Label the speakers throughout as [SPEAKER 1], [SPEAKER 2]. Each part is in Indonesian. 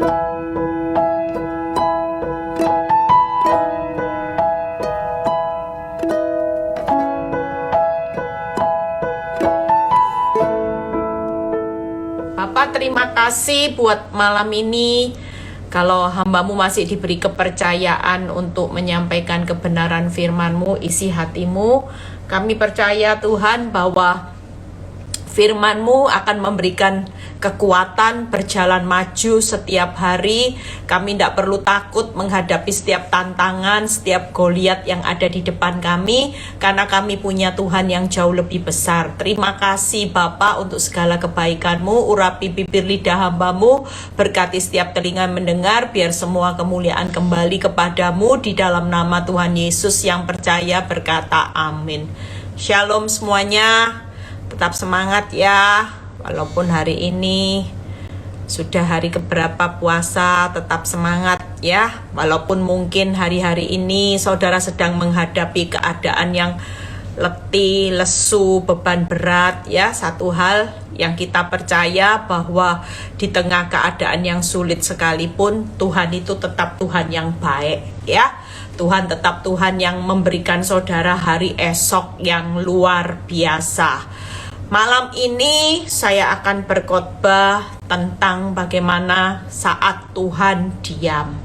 [SPEAKER 1] Bapak, terima kasih buat malam ini. Kalau hambamu masih diberi kepercayaan untuk menyampaikan kebenaran firman-Mu, isi hatimu, kami percaya Tuhan bahwa firman-Mu akan memberikan kekuatan berjalan maju setiap hari. Kami tidak perlu takut menghadapi setiap tantangan, setiap Goliat yang ada di depan kami, karena kami punya Tuhan yang jauh lebih besar. Terima kasih Bapa untuk segala kebaikan-Mu. Urapi bibir lidah hamba-Mu, berkati setiap telinga mendengar, biar semua kemuliaan kembali kepadamu. Di dalam nama Tuhan Yesus yang percaya berkata amin. Shalom semuanya. Tetap semangat ya, walaupun hari ini sudah hari keberapa puasa, tetap semangat ya. Walaupun mungkin hari-hari ini saudara sedang menghadapi keadaan yang letih, lesu, beban berat ya. Satu hal yang kita percaya bahwa di tengah keadaan yang sulit sekalipun, Tuhan itu tetap Tuhan yang baik ya. Tuhan tetap Tuhan yang memberikan saudara hari esok yang luar biasa. Malam ini saya akan berkhotbah tentang bagaimana saat Tuhan diam.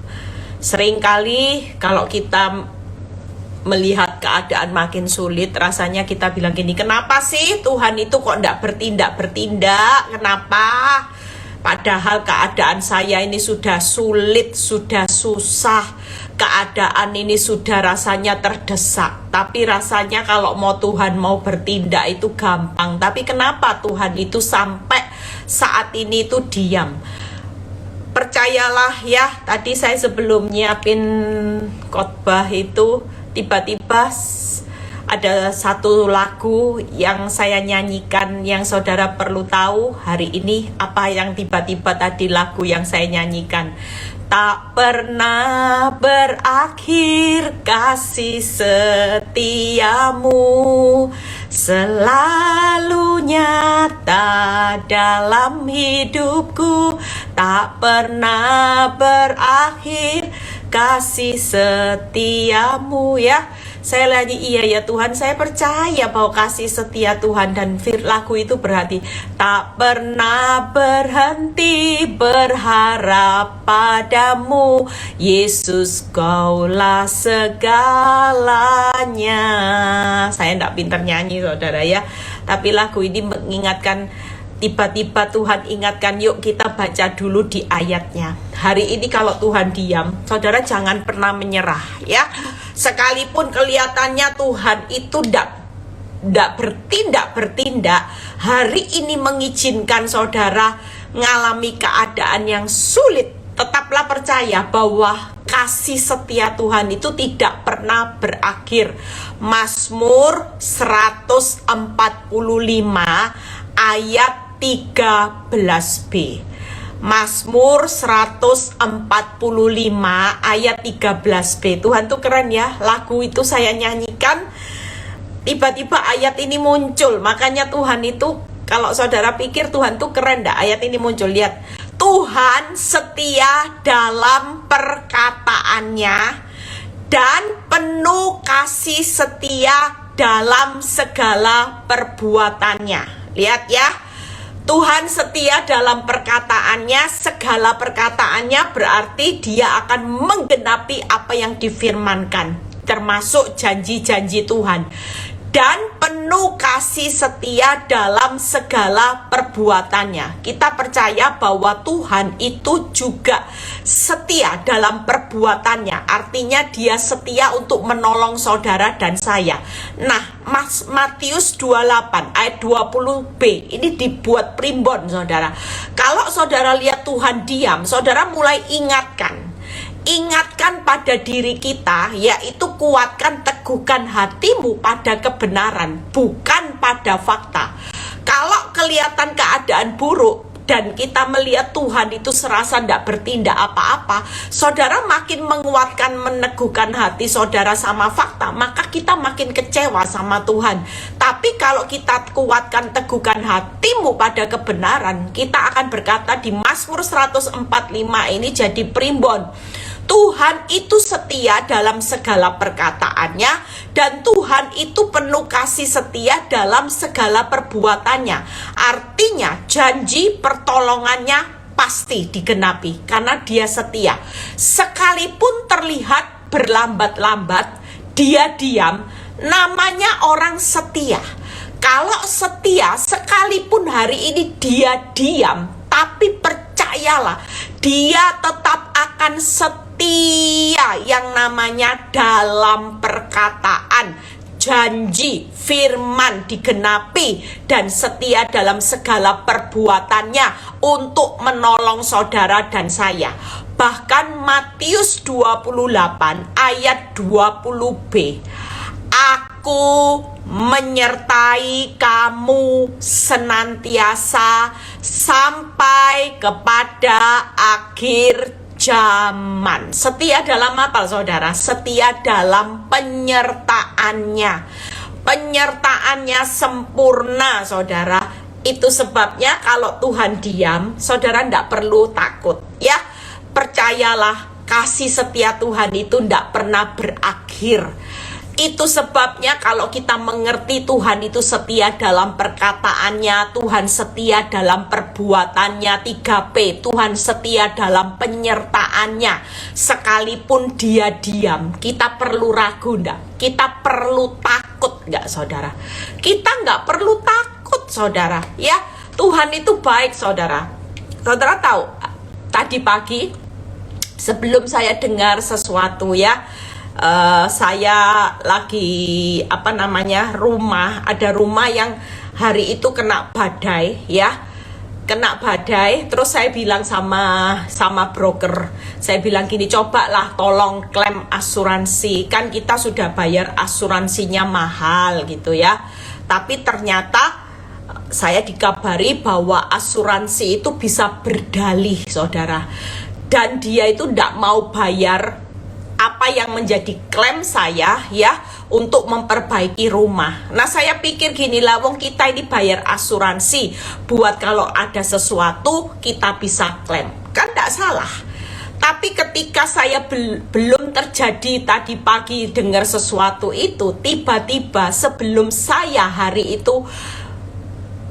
[SPEAKER 1] Seringkali kalau kita melihat keadaan makin sulit, rasanya kita bilang gini, kenapa sih Tuhan itu kok tidak bertindak? Kenapa? Padahal keadaan saya ini sudah sulit, sudah susah. Keadaan ini sudah rasanya terdesak. Tapi rasanya kalau Tuhan mau bertindak itu gampang. Tapi kenapa Tuhan itu sampai saat ini itu diam? Percayalah ya, tadi saya sebelum nyiapin khotbah itu, tiba-tiba ada satu lagu yang saya nyanyikan yang saudara perlu tahu hari ini. Apa yang tiba-tiba tadi lagu yang saya nyanyikan? Tak pernah berakhir kasih setiamu, selalu nyata dalam hidupku. Tak pernah berakhir kasih setiamu ya. Saya lagi iya ya Tuhan, saya percaya bahwa kasih setia Tuhan, dan lagu itu berarti tak pernah berhenti berharap padamu, Yesus Kaulah segalanya. Saya tidak pintar nyanyi saudara ya, tapi lagu ini mengingatkan, tiba-tiba Tuhan ingatkan, yuk kita baca dulu di ayatnya. Hari ini kalau Tuhan diam, saudara jangan pernah menyerah ya. Sekalipun kelihatannya Tuhan itu tidak bertindak, hari ini mengizinkan saudara mengalami keadaan yang sulit. Tetaplah percaya bahwa kasih setia Tuhan itu tidak pernah berakhir. Mazmur 145 ayat 13b. Mazmur 145 ayat 13b. Tuhan tuh keren ya. Lagu itu saya nyanyikan, tiba-tiba ayat ini muncul. Makanya Tuhan itu, kalau saudara pikir Tuhan tuh keren dah, ayat ini muncul. Lihat, Tuhan setia dalam perkataannya dan penuh kasih setia dalam segala perbuatannya. Lihat ya, Tuhan setia dalam perkataannya, segala perkataannya berarti dia akan menggenapi apa yang difirmankan, termasuk janji-janji Tuhan. Dan penuh kasih setia dalam segala perbuatannya. Kita percaya bahwa Tuhan itu juga setia dalam perbuatannya. Artinya dia setia untuk menolong saudara dan saya. Nah, Matius 28 ayat 20b ini dibuat primbon saudara. Kalau saudara lihat Tuhan diam, saudara mulai ingatkan pada diri kita, yaitu kuatkan, teguhkan hatimu pada kebenaran, bukan pada fakta. Kalau kelihatan keadaan buruk, dan kita melihat Tuhan itu serasa tidak bertindak apa-apa, saudara makin menguatkan, meneguhkan hati saudara sama fakta, maka kita makin kecewa sama Tuhan. Tapi kalau kita kuatkan, teguhkan hatimu pada kebenaran, kita akan berkata di Mazmur 145 ini jadi primbon. Tuhan itu setia dalam segala perkataannya, dan Tuhan itu penuh kasih setia dalam segala perbuatannya. Artinya janji pertolongannya pasti digenapi karena dia setia. Sekalipun terlihat berlambat-lambat, dia diam, namanya orang setia. Kalau setia, sekalipun hari ini dia diam, tapi percayalah, dia tetap akan setia yang namanya dalam perkataan, janji, firman digenapi, dan setia dalam segala perbuatannya untuk menolong saudara dan saya. Bahkan Matius 28 ayat 20b, aku menyertai kamu senantiasa sampai kepada akhir zaman. Setia dalam apa, saudara? Setia dalam penyertaannya. Penyertaannya sempurna, saudara. Itu sebabnya kalau Tuhan diam, saudara tidak perlu takut, ya. Percayalah, kasih setia Tuhan itu tidak pernah berakhir. Itu sebabnya kalau kita mengerti Tuhan itu setia dalam perkataannya, Tuhan setia dalam perbuatannya, 3P, Tuhan setia dalam penyertaannya. Sekalipun dia diam, kita perlu ragu enggak? Kita perlu takut enggak, saudara? Kita enggak perlu takut, saudara, ya. Tuhan itu baik, saudara. Saudara tahu, tadi pagi sebelum saya dengar sesuatu, ya, saya lagi ada rumah yang hari itu kena badai, ya, kena badai. Terus saya bilang sama broker, saya bilang gini, cobalah tolong klaim asuransi, kan kita sudah bayar asuransinya mahal gitu, ya. Tapi ternyata saya dikabari bahwa asuransi itu bisa berdalih, saudara, dan dia itu tidak mau bayar apa yang menjadi klaim saya, ya, untuk memperbaiki rumah. Nah, saya pikir gini lah, wong kita ini bayar asuransi buat kalau ada sesuatu kita bisa klaim, kan tidak salah. Tapi ketika saya belum terjadi tadi pagi dengar sesuatu itu, tiba-tiba sebelum saya hari itu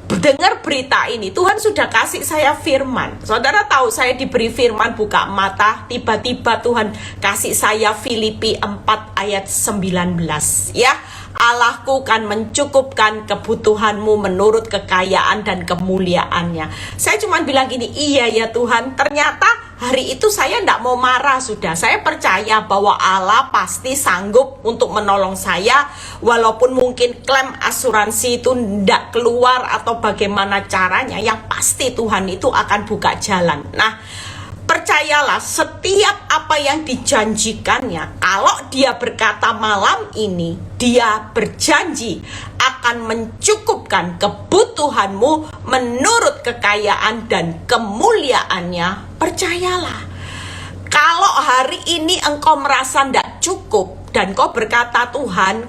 [SPEAKER 1] dengar berita ini, Tuhan sudah kasih saya firman. Saudara tahu saya diberi firman buka mata, tiba-tiba Tuhan kasih saya Filipi 4 ayat 19, ya. Allahku kan mencukupkan kebutuhanmu menurut kekayaan dan kemuliaannya. Saya cuma bilang gini, iya ya Tuhan. Ternyata hari itu saya tidak mau marah sudah. Saya percaya bahwa Allah pasti sanggup untuk menolong saya. Walaupun mungkin klaim asuransi itu tidak keluar atau bagaimana caranya, yang pasti Tuhan itu akan buka jalan. Nah, percayalah, setiap apa yang dijanjikannya, kalau dia berkata malam ini, dia berjanji akan mencukupkan kebutuhanmu menurut kekayaan dan kemuliaannya. Percayalah. Kalau hari ini engkau merasa tidak cukup dan kau berkata, Tuhan,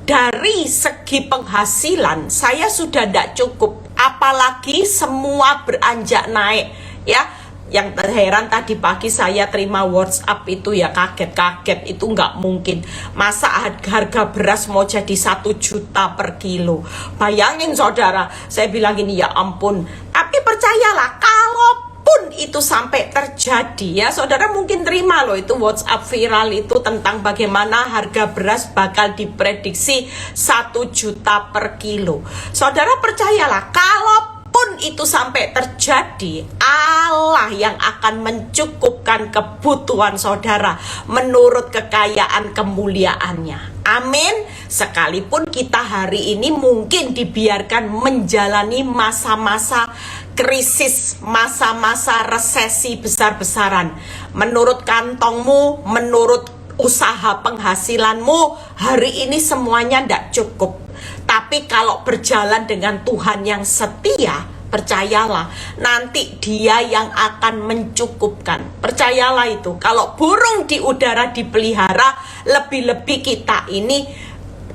[SPEAKER 1] dari segi penghasilan saya sudah tidak cukup, apalagi semua beranjak naik, ya. Yang heran tadi pagi saya terima WhatsApp itu, ya, kaget-kaget, itu nggak mungkin. Masa harga beras mau jadi 1 juta per kilo? Bayangin, saudara, saya bilang gini, ya ampun. Tapi percayalah, kalaupun itu sampai terjadi, ya, saudara mungkin terima loh itu WhatsApp viral itu tentang bagaimana harga beras bakal diprediksi 1 juta per kilo. Saudara percayalah, kalaupun itu sampai terjadi, Allah yang akan mencukupkan kebutuhan saudara menurut kekayaan kemuliaannya. Amin. Sekalipun kita hari ini mungkin dibiarkan menjalani masa-masa krisis, masa-masa resesi besar-besaran, menurut kantongmu, menurut usaha penghasilanmu, hari ini semuanya tidak cukup. Tapi kalau berjalan dengan Tuhan yang setia, Percayalah, nanti Dia yang akan mencukupkan. Percayalah itu. Kalau burung di udara dipelihara, lebih-lebih kita ini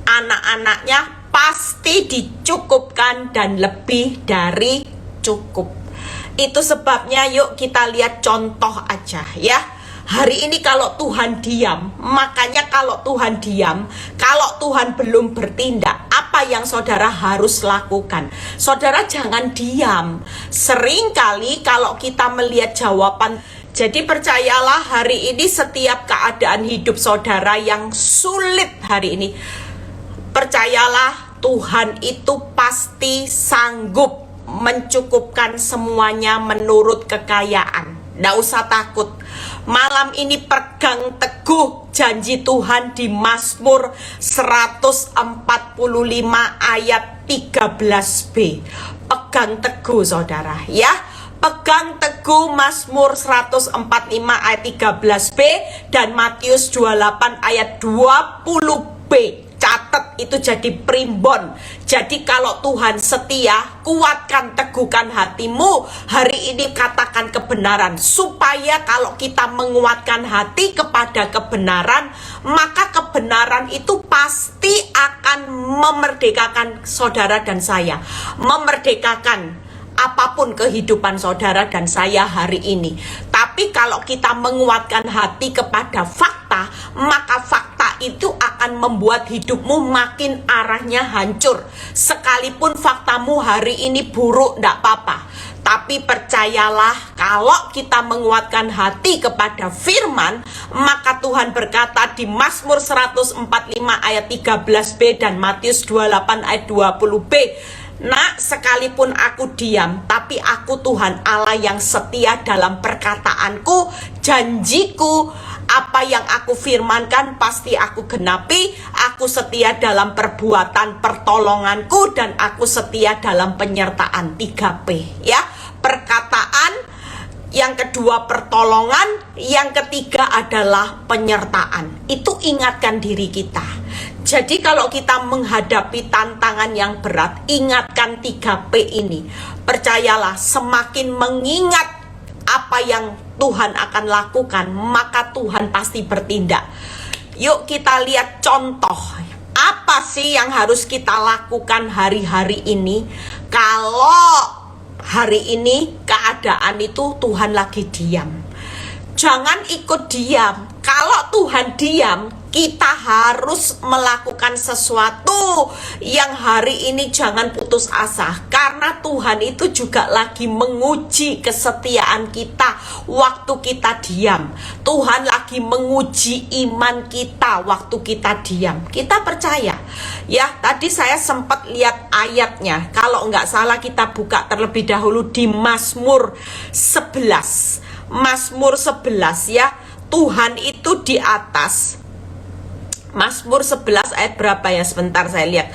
[SPEAKER 1] anak-anaknya pasti dicukupkan dan lebih dari cukup. Itu sebabnya yuk kita lihat contoh aja ya. Hari ini kalau Tuhan diam, makanya kalau Tuhan diam, kalau Tuhan belum bertindak, apa yang saudara harus lakukan? Saudara jangan diam. Seringkali kalau kita melihat jawaban, jadi percayalah hari ini setiap keadaan hidup saudara yang sulit hari ini, percayalah Tuhan itu pasti sanggup mencukupkan semuanya menurut kekayaan. Nggak usah takut. Malam ini pegang teguh janji Tuhan di Mazmur 145 ayat 13b. Pegang teguh saudara ya. Pegang teguh Mazmur 145 ayat 13b dan Matius 28 ayat 20b. Catat itu jadi primbon. Jadi kalau Tuhan setia, kuatkan teguhkan hatimu. Hari ini katakan kebenaran. Supaya kalau kita menguatkan hati kepada kebenaran, maka kebenaran itu pasti akan memerdekakan saudara dan saya. Memerdekakan apapun kehidupan saudara dan saya hari ini. Tapi kalau kita menguatkan hati kepada fakta, maka fakta itu akan membuat hidupmu makin arahnya hancur. Sekalipun faktamu hari ini buruk, tidak apa-apa. Tapi percayalah, kalau kita menguatkan hati kepada firman, maka Tuhan berkata di Mazmur 145 ayat 13b dan Matius 28 ayat 20b, Nak, sekalipun aku diam, tapi aku Tuhan Allah yang setia dalam perkataanku, janjiku, apa yang aku firmankan pasti aku genapi. Aku setia dalam perbuatan pertolonganku dan aku setia dalam penyertaan. 3P ya, perkataan, yang kedua pertolongan, yang ketiga adalah penyertaan. Itu ingatkan diri kita. Jadi kalau kita menghadapi tantangan yang berat, ingatkan 3P ini. Percayalah, semakin mengingat apa yang Tuhan akan lakukan, maka Tuhan pasti bertindak. Yuk kita lihat contoh. Apa sih yang harus kita lakukan hari-hari ini? Kalau hari ini keadaan itu Tuhan lagi diam, jangan ikut diam. Kalau Tuhan diam, kita harus melakukan sesuatu yang hari ini jangan putus asa. Karena Tuhan itu juga lagi menguji kesetiaan kita waktu kita diam. Tuhan lagi menguji iman kita waktu kita diam. Kita percaya. Ya, tadi saya sempat lihat ayatnya. Kalau nggak salah kita buka terlebih dahulu di Mazmur 11. Mazmur 11 ya. Tuhan itu di atas. Mazmur 11 ayat berapa ya? Sebentar saya lihat.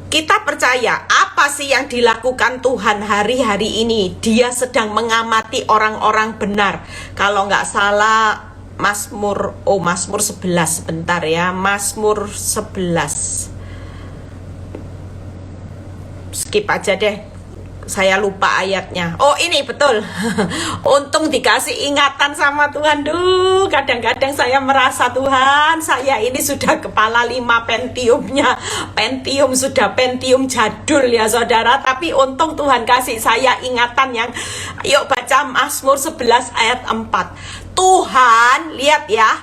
[SPEAKER 1] Kita percaya apa sih yang dilakukan Tuhan hari-hari ini? Dia sedang mengamati orang-orang benar. Kalau nggak salah Mazmur 11 sebentar ya. Mazmur 11. Skip aja deh. Saya lupa ayatnya. Oh ini betul. Untung dikasih ingatan sama Tuhan. Duh, kadang-kadang saya merasa Tuhan, saya ini sudah kepala 5 Pentiumnya. Pentium sudah Pentium jadul ya saudara. Tapi untung Tuhan kasih saya ingatan yang, yuk baca Mazmur 11 ayat 4. Tuhan, lihat ya,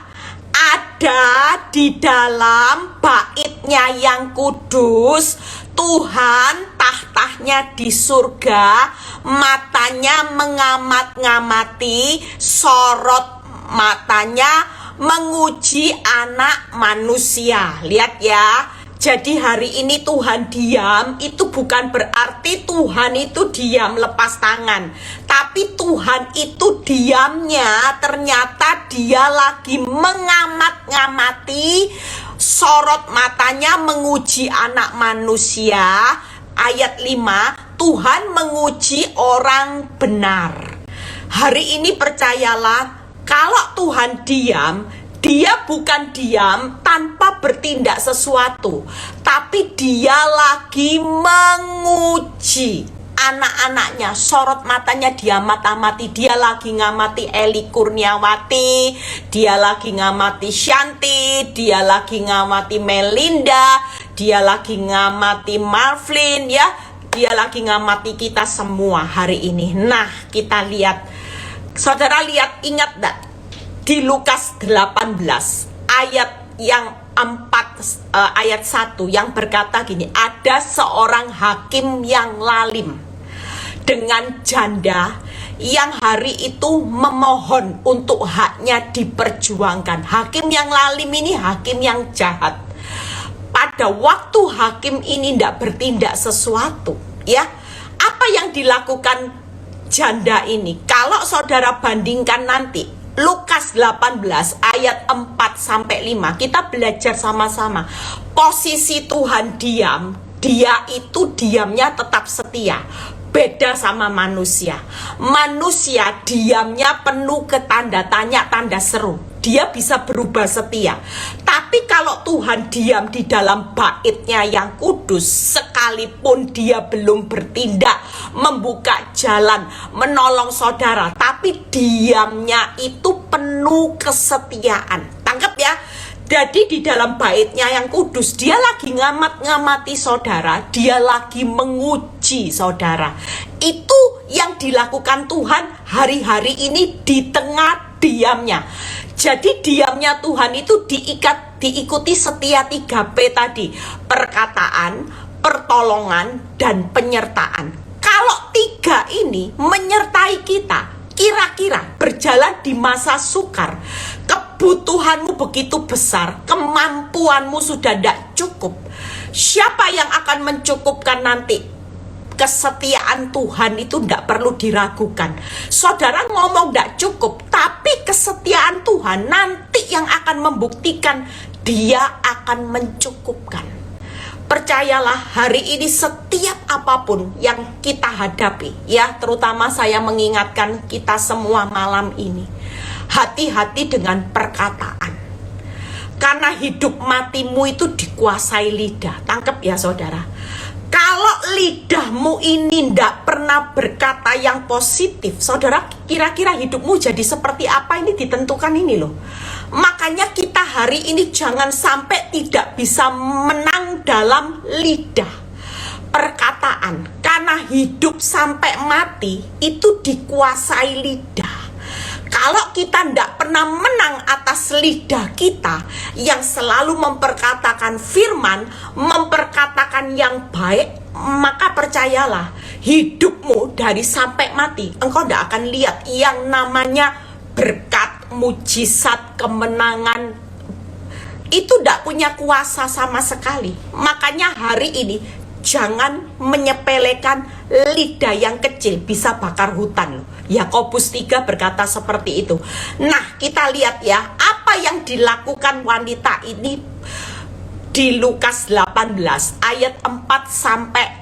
[SPEAKER 1] ada di dalam baitnya yang kudus. Tuhan tahtanya di surga, matanya mengamat-ngamati, sorot matanya menguji anak manusia. Lihat ya. Jadi hari ini Tuhan diam, itu bukan berarti Tuhan itu diam lepas tangan. Tapi Tuhan itu diamnya ternyata dia lagi mengamat-ngamati, sorot matanya menguji anak manusia. Ayat 5, Tuhan menguji orang benar. Hari ini percayalah, kalau Tuhan diam, Dia bukan diam tanpa bertindak sesuatu, tapi Dia lagi menguji.
[SPEAKER 2] anak-anaknya, sorot matanya dia mata-mati. Dia lagi ngamati Eli Kurniawati, dia lagi ngamati Shanti, dia lagi ngamati Melinda, dia lagi ngamati Marvin, ya, dia lagi ngamati kita semua hari ini. Nah, kita lihat, saudara lihat, ingat gak di Lukas 18 ayat yang 1 yang berkata gini, ada seorang hakim yang lalim dengan janda yang hari itu memohon untuk haknya diperjuangkan. Hakim yang lalim ini hakim yang jahat. Pada waktu hakim ini tidak bertindak sesuatu, ya, apa yang dilakukan janda ini? Kalau saudara bandingkan nanti Lukas 18 ayat 4-5, kita belajar sama-sama. Posisi Tuhan diam, dia itu diamnya tetap setia. Beda sama manusia. Manusia diamnya penuh ke tanda tanya, tanda seru. Dia bisa berubah setia. Tapi kalau Tuhan diam di dalam baitnya yang kudus, sekalipun dia belum bertindak, membuka jalan, menolong saudara, tapi diamnya itu penuh kesetiaan. Tangkap ya. Jadi di dalam baitnya yang kudus, dia lagi ngamati saudara, dia lagi menguji saudara. Itu yang dilakukan Tuhan hari-hari ini di tengah diamnya. Jadi diamnya Tuhan itu diikuti setia 3P tadi. Perkataan, pertolongan, dan penyertaan. Kalau 3 ini menyertai kita, kira-kira berjalan di masa sukar, kebutuhanmu begitu besar, kemampuanmu sudah tidak cukup, siapa yang akan mencukupkan nanti? Kesetiaan Tuhan itu tidak perlu diragukan. Saudara ngomong tidak cukup, tapi kesetiaan Tuhan nanti yang akan membuktikan dia akan mencukupkan. Percayalah, hari ini setiap apapun yang kita hadapi, ya, terutama saya mengingatkan kita semua malam ini, hati-hati dengan perkataan. Karena hidup matimu itu dikuasai lidah. Tangkap ya saudara. Kalau lidahmu ini tidak pernah berkata yang positif, saudara, kira-kira hidupmu jadi seperti apa? Ini ditentukan ini loh. Makanya kita hari ini jangan sampai tidak bisa menang dalam lidah, perkataan. Karena hidup sampai mati itu dikuasai lidah. Kalau kita tidak pernah menang atas lidah kita yang selalu memperkatakan firman, memperkatakan yang baik, maka percayalah, hidupmu dari sampai mati, engkau tidak akan lihat yang namanya berkat, mujizat, kemenangan. Itu tidak punya kuasa sama sekali. Makanya hari ini jangan menyepelekan lidah yang kecil, bisa bakar hutan loh. Yakobus 3 berkata seperti itu. Nah, kita lihat ya, apa yang dilakukan wanita ini di Lukas 18 ayat 4-5.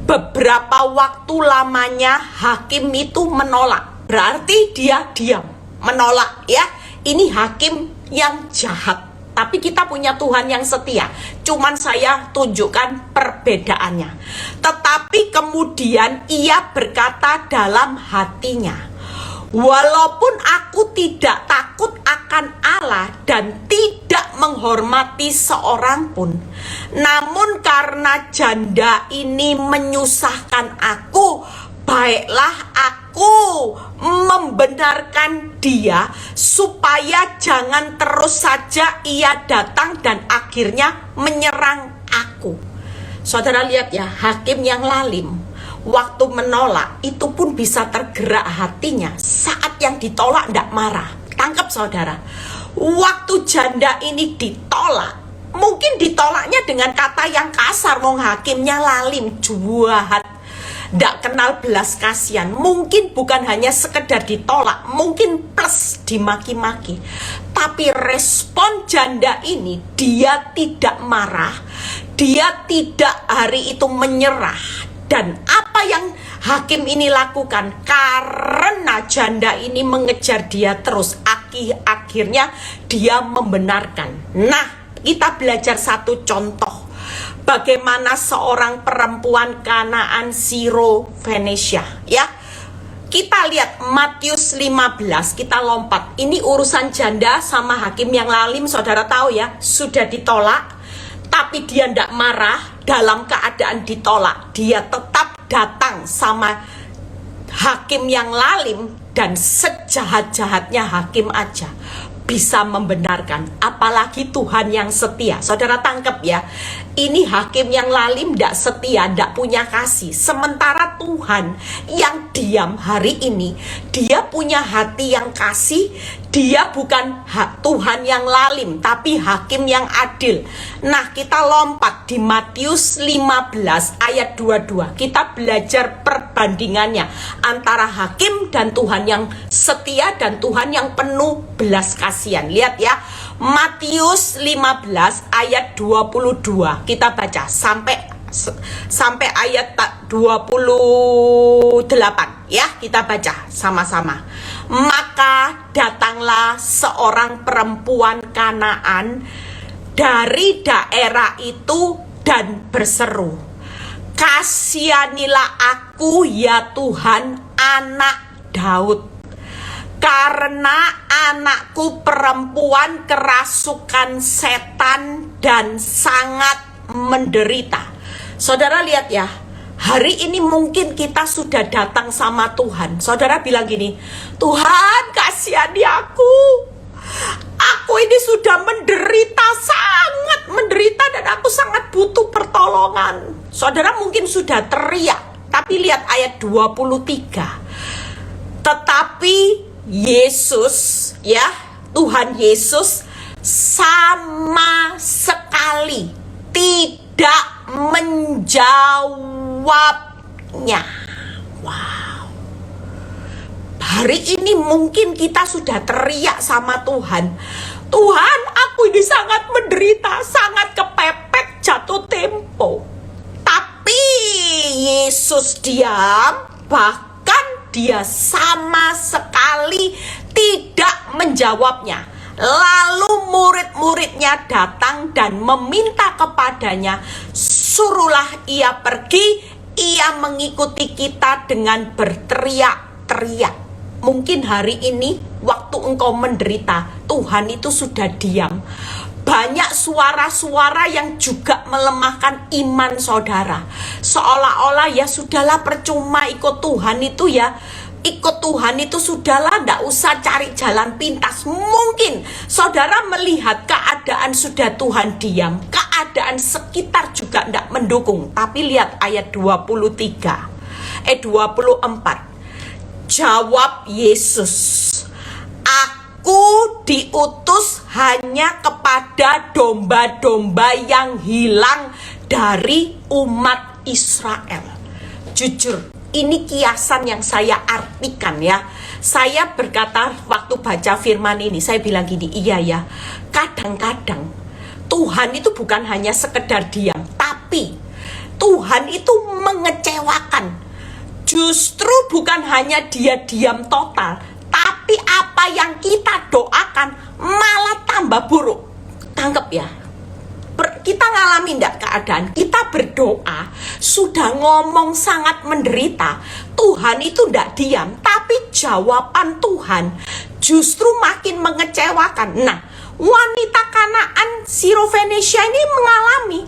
[SPEAKER 2] Beberapa waktu lamanya hakim itu menolak. Berarti dia diam, menolak ya. Ini hakim yang jahat. Tapi kita punya Tuhan yang setia. Cuman saya tunjukkan perbedaannya. Tetapi kemudian ia berkata dalam hatinya, walaupun aku tidak takut akan Allah dan tidak menghormati seorang pun, namun karena janda ini menyusahkan aku, baiklah aku membenarkan dia supaya jangan terus saja ia datang dan akhirnya menyerang aku. Saudara lihat ya, hakim yang lalim waktu menolak itu pun bisa tergerak hatinya. Saat yang ditolak tidak marah. Tangkap saudara, waktu janda ini ditolak, mungkin ditolaknya dengan kata yang kasar. Wong hakimnya lalim, jahat, tidak kenal belas kasihan. Mungkin bukan hanya sekedar ditolak, mungkin plus dimaki-maki. Tapi respon janda ini, dia tidak marah, dia tidak hari itu menyerah. Dan apa yang hakim ini lakukan? Karena janda ini mengejar dia terus, akhirnya dia membenarkan. Nah, kita belajar satu contoh bagaimana seorang perempuan Kanaan Siro-Fenesia, ya. Kita lihat Matius 15, kita lompat. Ini urusan janda sama hakim yang lalim, saudara tahu ya, sudah ditolak. Tapi dia tidak marah dalam keadaan ditolak. Dia tetap datang sama hakim yang lalim, dan sejahat-jahatnya hakim aja bisa membenarkan, apalagi Tuhan yang setia. Saudara tangkap ya, ini hakim yang lalim tidak setia, tidak punya kasih. Sementara Tuhan yang diam hari ini, dia punya hati yang kasih. Dia bukan Tuhan yang lalim, tapi hakim yang adil. Nah, kita lompat di Matius 15 ayat 22. Kita belajar perbandingannya antara hakim dan Tuhan yang setia dan Tuhan yang penuh belas kasihan. Lihat ya, Matius 15 ayat 22. Kita baca sampai ayat 28 ya, kita baca sama-sama. Maka datanglah seorang perempuan Kanaan dari daerah itu dan berseru, "Kasihanilah aku ya Tuhan, anak Daud, karena anakku perempuan kerasukan setan dan sangat menderita." Saudara lihat ya, hari ini mungkin kita sudah datang sama Tuhan. Saudara bilang gini, "Tuhan, kasihani aku. Aku ini sudah menderita, sangat menderita, dan aku sangat butuh pertolongan." Saudara mungkin sudah teriak, tapi lihat ayat 23. Tetapi Yesus, ya, Tuhan Yesus sama sekali tidak menjawabnya. Wow. Hari ini mungkin kita sudah teriak sama Tuhan, "Tuhan, aku ini sangat menderita, sangat kepepet, jatuh tempo." Tapi Yesus diam, bahkan dia sama sekali tidak menjawabnya. Lalu murid-muridnya datang dan meminta kepadanya, "Suruhlah ia pergi, ia mengikuti kita," dengan berteriak-teriak. Mungkin hari ini waktu engkau menderita, Tuhan itu sudah diam. Banyak suara-suara yang juga melemahkan iman saudara. Seolah-olah ya sudahlah, percuma ikut Tuhan itu ya. Ikut Tuhan itu sudahlah, tidak usah cari jalan pintas. Mungkin saudara melihat keadaan sudah Tuhan diam, keadaan sekitar juga tidak mendukung. Tapi lihat ayat 24. Jawab Yesus, "Aku diutus hanya kepada domba-domba yang hilang dari umat Israel." Jujur, ini kiasan yang saya artikan ya. Saya berkata waktu baca firman ini, saya bilang gini, iya ya, kadang-kadang Tuhan itu bukan hanya sekedar diam, tapi Tuhan itu mengecewakan. Justru bukan hanya dia diam total, tapi apa yang kita doakan malah tambah buruk. Tangkap ya. Kita ngalamin enggak keadaan, kita berdoa, sudah ngomong sangat menderita, Tuhan itu enggak diam, tapi jawaban Tuhan justru makin mengecewakan. Nah, wanita Kanaan Siro-Fenesia ini mengalami,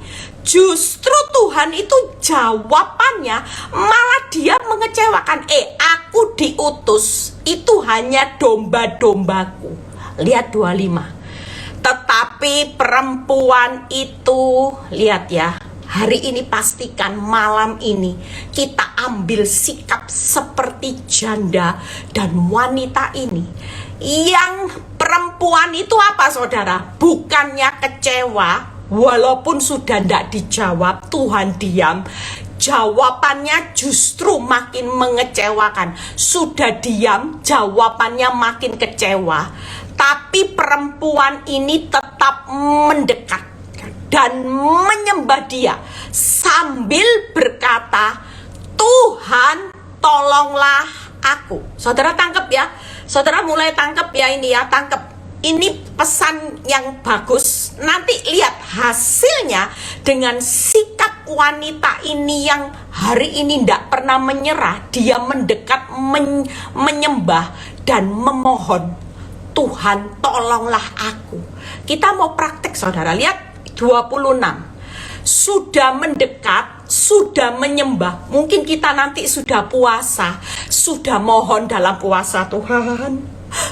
[SPEAKER 2] justru Tuhan itu jawabannya malah dia mengecewakan. Aku diutus itu hanya domba-dombaku. Lihat 25. Tetapi perempuan itu, lihat ya, hari ini pastikan malam ini kita ambil sikap seperti janda dan wanita ini. Yang perempuan itu apa saudara? Bukannya kecewa, walaupun sudah tidak dijawab, Tuhan diam. Jawabannya justru makin mengecewakan. Sudah diam, jawabannya makin kecewa. Tapi perempuan ini tetap mendekat dan menyembah dia sambil berkata, "Tuhan, tolonglah aku." Saudara tangkap ya. Saudara mulai tangkap ya ini ya, tangkap. Ini pesan yang bagus nanti lihat hasilnya dengan sikap wanita ini yang hari ini tidak pernah menyerah. Dia mendekat, menyembah dan memohon, Tuhan tolonglah aku. Kita mau praktek saudara, lihat 26. Sudah mendekat, sudah menyembah. Mungkin kita nanti sudah puasa, sudah mohon dalam puasa, Tuhan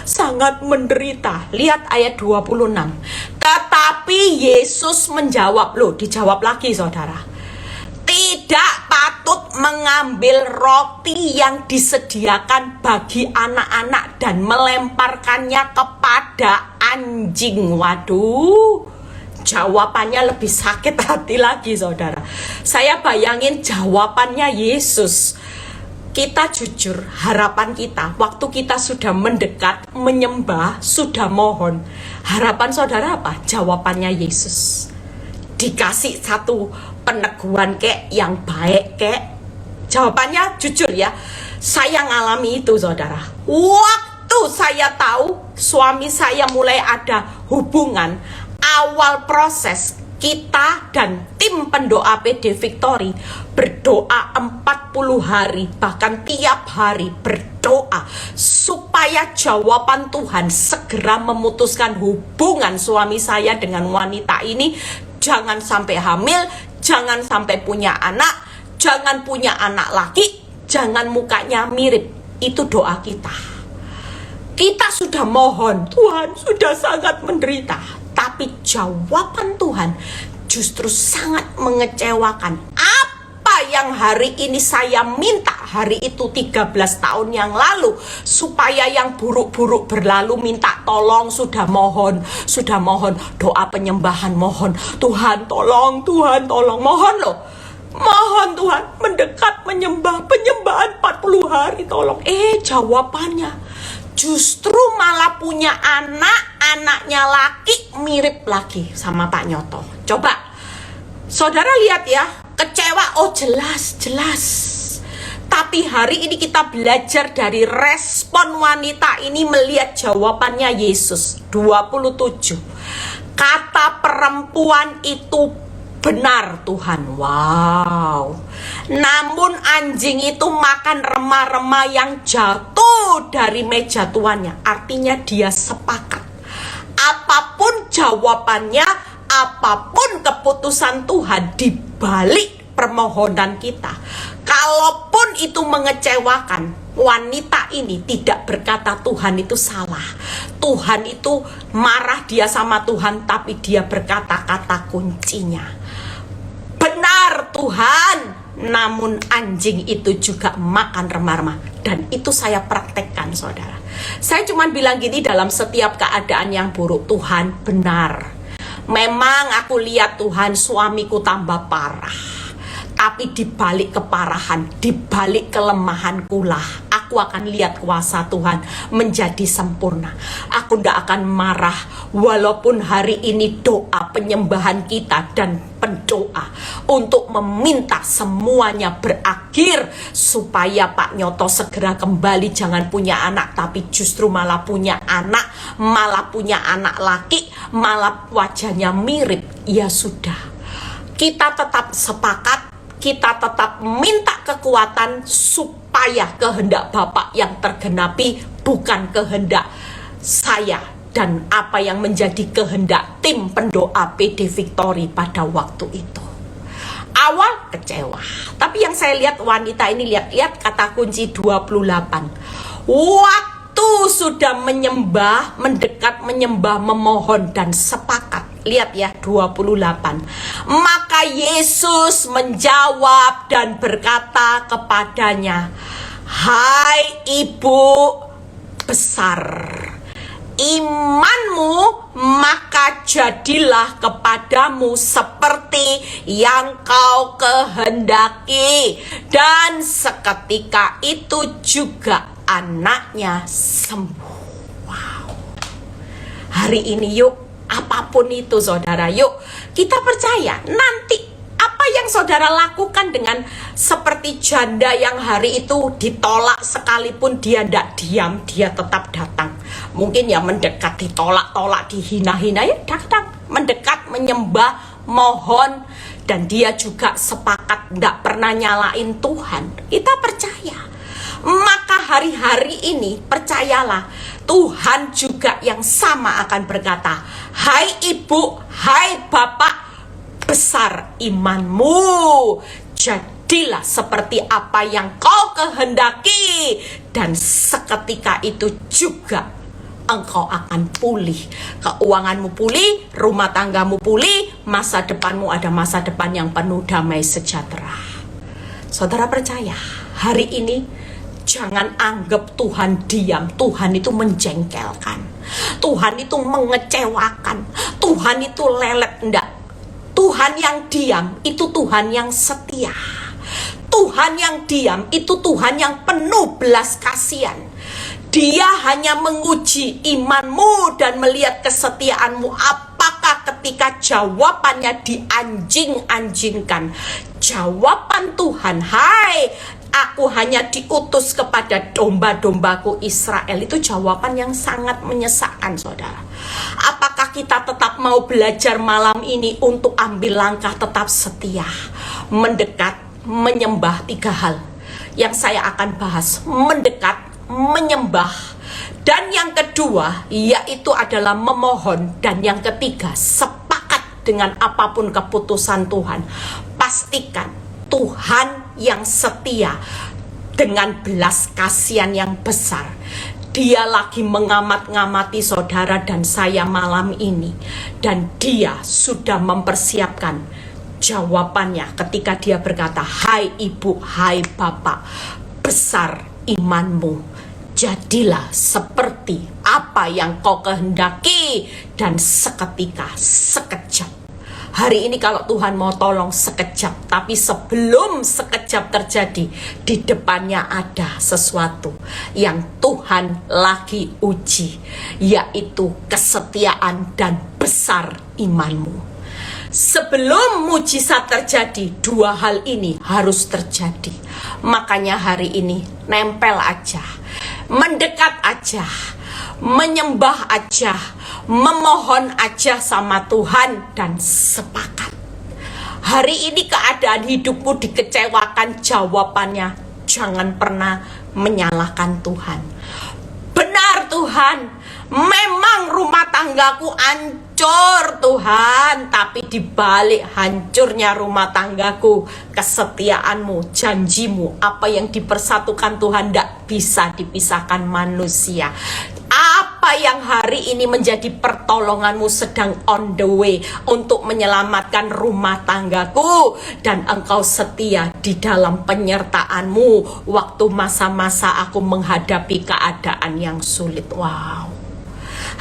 [SPEAKER 2] sangat menderita. Lihat ayat 26. Tetapi Yesus menjawab, loh dijawab lagi saudara, tidak patut mengambil roti yang disediakan bagi anak-anak dan melemparkannya kepada anjing. Waduh, jawabannya lebih sakit hati lagi saudara. Saya bayangin jawabannya Yesus. Kita jujur, harapan kita waktu kita sudah mendekat, menyembah, sudah mohon, harapan saudara apa? Jawabannya Yesus. Dikasih satu peneguhan kek yang baik kek. Jawabannya jujur ya, saya ngalami itu saudara. Waktu saya tahu suami saya mulai ada hubungan, awal proses kita dan tim pendoa PD Victory berdoa 40 hari, bahkan tiap hari berdoa supaya jawaban Tuhan segera memutuskan hubungan suami saya dengan wanita ini. Jangan sampai hamil, jangan sampai punya anak, jangan punya anak laki, jangan mukanya mirip. Itu doa kita. Kita sudah mohon, Tuhan sudah sangat menderita. Tapi jawaban Tuhan justru sangat mengecewakan. Apa yang hari ini saya minta hari itu 13 tahun yang lalu, supaya yang buruk-buruk berlalu, minta tolong, sudah mohon doa penyembahan, mohon Tuhan tolong, mohon loh. Mohon Tuhan, mendekat, menyembah, penyembahan 40 hari tolong. Jawabannya justru malah punya anaknya laki mirip lagi sama Pak Nyoto. Coba saudara lihat ya, kecewa, oh jelas. Tapi hari ini kita belajar dari respon wanita ini melihat jawabannya Yesus. 27. Kata perempuan itu benar Tuhan. Wow. Namun anjing itu makan remah-remah yang jatuh dari meja tuannya. Artinya dia sepakat. Apapun jawabannya, apapun keputusan Tuhan di balik permohonan kita, kalaupun itu mengecewakan, wanita ini tidak berkata Tuhan itu salah, Tuhan itu marah dia sama Tuhan, tapi dia berkata kata kuncinya, benar Tuhan, namun anjing itu juga makan remah-remah. Dan itu saya praktekkan saudara. Saya cuma bilang gini, dalam setiap keadaan yang buruk, Tuhan benar. Memang aku lihat Tuhan suamiku tambah parah, tapi di balik keparahan, di balik kelemahanku lah, aku akan lihat kuasa Tuhan menjadi sempurna. Aku tidak akan marah, walaupun hari ini doa penyembahan kita dan pendoa untuk meminta semuanya berakhir, supaya Pak Nyoto segera kembali, jangan punya anak, tapi justru malah punya anak, malah punya anak laki, malah wajahnya mirip. Ya sudah, kita tetap sepakat, kita tetap minta kekuatan supaya kehendak Bapak yang tergenapi, bukan kehendak saya dan apa yang menjadi kehendak tim pendoa PD Victory pada waktu itu. Awal kecewa, tapi yang saya lihat wanita ini, lihat kata kunci 28. Waktu sudah menyembah, mendekat, menyembah, memohon dan sepakat. Lihat ya 28. Maka Yesus menjawab dan berkata kepadanya, hai ibu besar, imanmu maka jadilah kepadamu seperti yang kau kehendaki. Dan seketika itu juga anaknya sembuh. Wow. Hari ini yuk, apapun itu saudara, yuk kita percaya nanti apa yang saudara lakukan dengan seperti janda yang hari itu ditolak, sekalipun dia tidak diam, dia tetap datang. Mungkin ya mendekat, ditolak-tolak, dihina-hina, ya datang, mendekat, menyembah, mohon. Dan dia juga sepakat tidak pernah nyalain Tuhan. Kita percaya. Maka hari-hari ini percayalah, Tuhan juga yang sama akan berkata, hai ibu, hai bapak, besar imanmu. Jadilah seperti apa yang kau kehendaki. Dan seketika itu juga engkau akan pulih. Keuanganmu pulih, rumah tanggamu pulih, masa depanmu ada masa depan yang penuh damai sejahtera. Saudara percaya, hari ini jangan anggap Tuhan diam. Tuhan itu menjengkelkan. Tuhan itu mengecewakan. Tuhan itu lelet. Enggak. Tuhan yang diam itu Tuhan yang setia. Tuhan yang diam itu Tuhan yang penuh belas kasihan. Dia hanya menguji imanmu dan melihat kesetiaanmu. Apakah ketika jawabannya dianjing-anjingkan, jawaban Tuhan, hai, aku hanya diutus kepada domba-dombaku Israel, itu jawaban yang sangat menyesakkan, saudara. Apakah kita tetap mau belajar malam ini untuk ambil langkah tetap setia, mendekat, menyembah? 3 hal yang saya akan bahas: mendekat, menyembah, dan yang kedua yaitu adalah memohon, dan yang ketiga sepakat dengan apapun keputusan Tuhan. Pastikan Tuhan yang setia dengan belas kasihan yang besar, dia lagi mengamat-ngamati saudara dan saya malam ini, dan dia sudah mempersiapkan jawabannya ketika dia berkata, hai ibu, hai bapak, besar imanmu, jadilah seperti apa yang kau kehendaki. Dan seketika, sekejap. Hari ini kalau Tuhan mau tolong sekejap, tapi sebelum sekejap terjadi, di depannya ada sesuatu yang Tuhan lagi uji, yaitu kesetiaan dan besar imanmu. Sebelum mujizat terjadi, 2 hal ini harus terjadi. Makanya hari ini nempel aja, mendekat aja, menyembah aja, memohon aja sama Tuhan, dan sepakat. Hari ini keadaan hidupmu dikecewakan, jawabannya jangan pernah menyalahkan Tuhan. Benar Tuhan, memang rumah tanggaku hancur Tuhan, tapi di balik hancurnya rumah tanggaku, kesetiaanmu, janjimu, apa yang dipersatukan Tuhan tidak bisa dipisahkan manusia. Apa yang hari ini menjadi pertolonganmu sedang on the way untuk menyelamatkan rumah tanggaku, dan engkau setia di dalam penyertaanmu waktu masa-masa aku menghadapi keadaan yang sulit. Wow.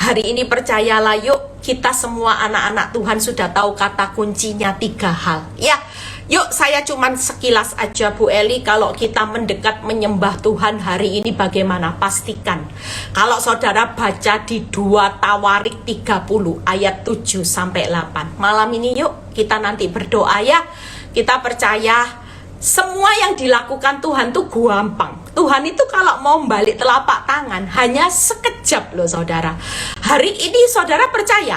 [SPEAKER 2] Hari ini percayalah, yuk, kita semua anak-anak Tuhan sudah tahu kata kuncinya 3 hal. Ya, yuk, saya cuman sekilas aja Bu Eli. Kalau kita mendekat menyembah Tuhan hari ini bagaimana? Pastikan kalau saudara baca di 2 Tawarik 30 ayat 7-8. Malam ini yuk kita nanti berdoa ya. Kita percaya semua yang dilakukan Tuhan tuh gampang. Tuhan itu kalau mau balik telapak tangan hanya sekejap loh saudara. Hari ini saudara percaya,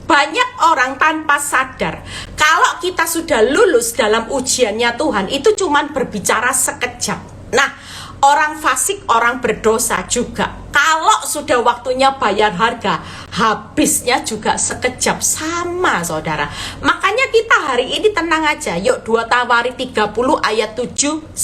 [SPEAKER 2] banyak orang tanpa sadar kalau kita sudah lulus dalam ujiannya Tuhan itu cuman berbicara sekejap. Nah, orang fasik, orang berdosa juga, kalau sudah waktunya bayar harga, habisnya juga sekejap, sama saudara. Makanya kita hari ini tenang aja. Yuk 2 Tawarik 30 ayat 7-8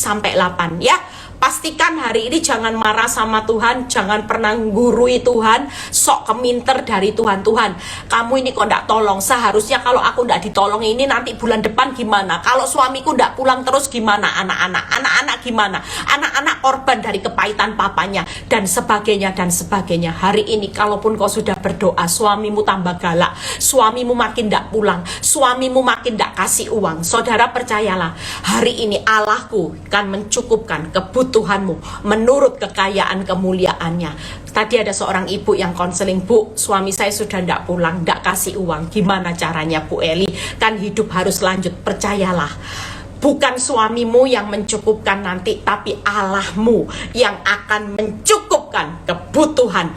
[SPEAKER 2] ya. Pastikan hari ini jangan marah sama Tuhan, jangan pernah gurui Tuhan, sok keminter dari Tuhan. Tuhan, kamu ini kok ndak tolong, seharusnya kalau aku ndak ditolong ini nanti bulan depan gimana? Kalau suamiku ndak pulang terus gimana? Anak-anak gimana? Anak-anak korban dari kepahitan papanya, dan sebagainya dan sebagainya. Hari ini kalaupun kau sudah berdoa, suamimu tambah galak, suamimu makin ndak pulang, suamimu makin ndak kasih uang, saudara percayalah, hari ini Allahku akan mencukupkan kebutuhanmu menurut kekayaan kemuliaannya. Tadi ada seorang ibu yang konseling, Bu, suami saya sudah ndak pulang, ndak kasih uang, gimana caranya Bu Eli? Kan hidup harus lanjut. Percayalah, bukan suamimu yang mencukupkan nanti, tapi Allahmu yang akan mencukupkan kebutuhan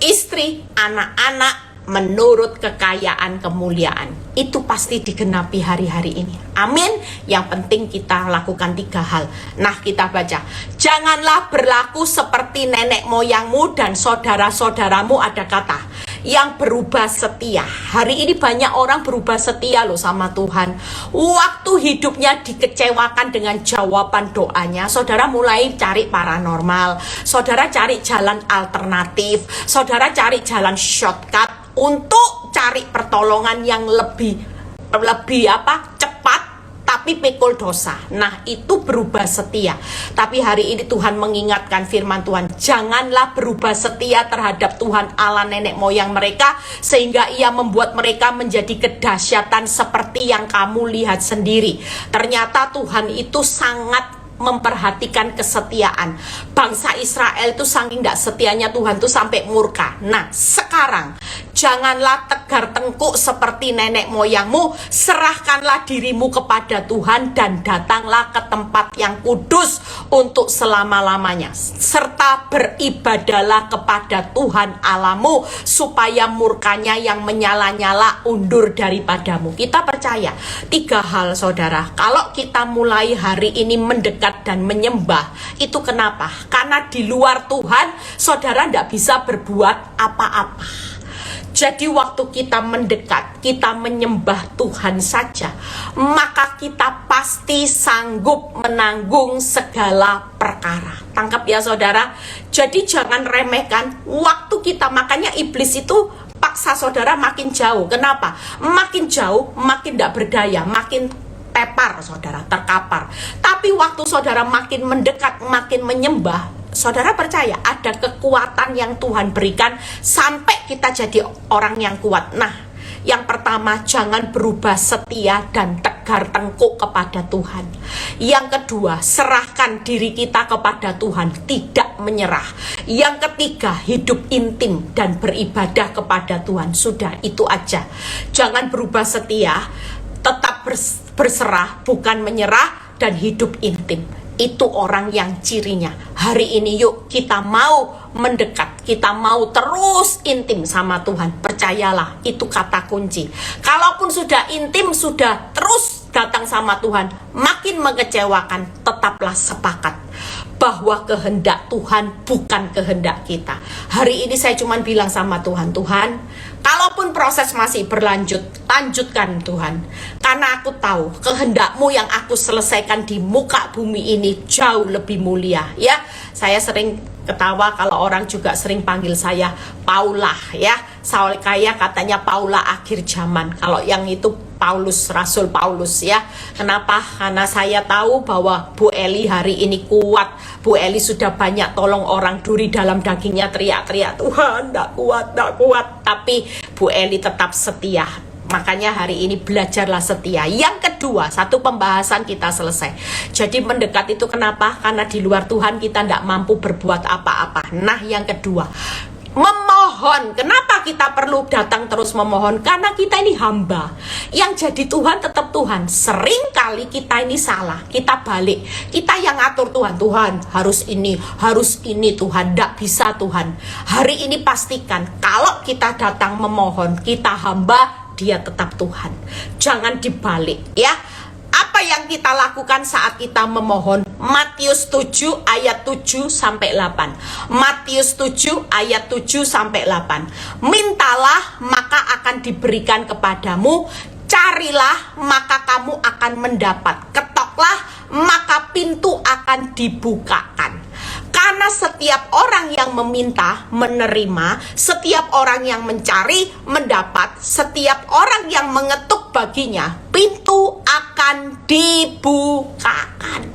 [SPEAKER 2] istri, anak-anak, menurut kekayaan kemuliaan. Itu pasti digenapi hari-hari ini. Amin. Yang penting kita lakukan 3 hal. Nah, kita baca. Janganlah berlaku seperti nenek moyangmu dan saudara-saudaramu, ada kata, yang berubah setia. Hari ini banyak orang berubah setia loh sama Tuhan. Waktu hidupnya dikecewakan dengan jawaban doanya, saudara mulai cari paranormal, saudara cari jalan alternatif, saudara cari jalan shortcut untuk cari pertolongan yang lebih cepat, tapi pikul dosa. Nah, itu berubah setia. Tapi hari ini Tuhan mengingatkan firman Tuhan, janganlah berubah setia terhadap Tuhan Allah nenek moyang mereka, sehingga ia membuat mereka menjadi kedahsyatan seperti yang kamu lihat sendiri. Ternyata Tuhan itu sangat memperhatikan kesetiaan. Bangsa Israel itu saking tidak setianya, Tuhan tuh sampai murka. Nah, sekarang janganlah tegar tengkuk seperti nenek moyangmu, serahkanlah dirimu kepada Tuhan dan datanglah ke tempat yang kudus untuk selama-lamanya, serta beribadahlah kepada Tuhan Allahmu, supaya murkanya yang menyala-nyala undur daripadamu. Kita percaya 3 hal, saudara. Kalau kita mulai hari ini mendekat dan menyembah, itu kenapa? Karena di luar Tuhan, saudara tidak bisa berbuat apa-apa. Jadi waktu kita mendekat, kita menyembah Tuhan saja, maka kita pasti sanggup menanggung segala perkara. Tangkap ya saudara. Jadi jangan remehkan waktu kita. Makanya iblis itu paksa saudara makin jauh. Kenapa? Makin jauh, makin tidak berdaya, makin tepar saudara, terkapar. Tapi waktu saudara makin mendekat, makin menyembah, saudara percaya ada kekuatan yang Tuhan berikan sampai kita jadi orang yang kuat. Nah, yang pertama, jangan berubah setia dan tegar tengkuk kepada Tuhan. Yang kedua, serahkan diri kita kepada Tuhan, tidak menyerah. Yang ketiga, hidup intim dan beribadah kepada Tuhan. Sudah, itu aja. Jangan berubah setia, tetap berserah, bukan menyerah, dan hidup intim. Itu orang yang cirinya. Hari ini yuk kita mau mendekat, kita mau terus intim sama Tuhan. Percayalah, itu kata kunci. Kalaupun sudah intim, sudah terus datang sama Tuhan, makin mengecewakan, tetaplah sepakat bahwa kehendak Tuhan bukan kehendak kita. Hari ini saya cuma bilang sama Tuhan, Tuhan, kalaupun proses masih berlanjut, lanjutkan Tuhan. Karena aku tahu kehendak-Mu yang aku selesaikan di muka bumi ini jauh lebih mulia. Ya, saya sering ketawa kalau orang juga sering panggil saya Paula, ya. Soal kayak katanya Paula akhir zaman. Kalau yang itu Paulus, Rasul Paulus, ya. Kenapa? Karena saya tahu bahwa Bu Eli hari ini kuat. Bu Eli sudah banyak tolong orang, duri dalam dagingnya teriak-teriak, Tuhan, tidak kuat, tidak kuat. Tapi Bu Eli tetap setia. Makanya hari ini belajarlah setia. Yang kedua, satu pembahasan kita selesai. Jadi mendekat itu kenapa? Karena di luar Tuhan kita tidak mampu berbuat apa-apa. Nah, yang kedua, memohon. Kenapa kita perlu datang terus memohon? Karena kita ini hamba. Yang jadi Tuhan tetap Tuhan. Sering kali kita ini salah, kita balik. Kita yang ngatur Tuhan. Tuhan harus ini Tuhan. Tidak bisa Tuhan. Hari ini pastikan kalau kita datang memohon, kita hamba, Dia tetap Tuhan. Jangan dibalik, ya. Apa yang kita lakukan saat kita memohon? Matius 7 ayat 7 sampai 8. Matius 7 ayat 7 sampai 8. Mintalah maka akan diberikan kepadamu, carilah maka kamu akan mendapat, ketoklah maka pintu akan dibukakan. Karena setiap orang yang meminta menerima, setiap orang yang mencari mendapat, setiap orang yang mengetuk baginya pintu akan dibukakan.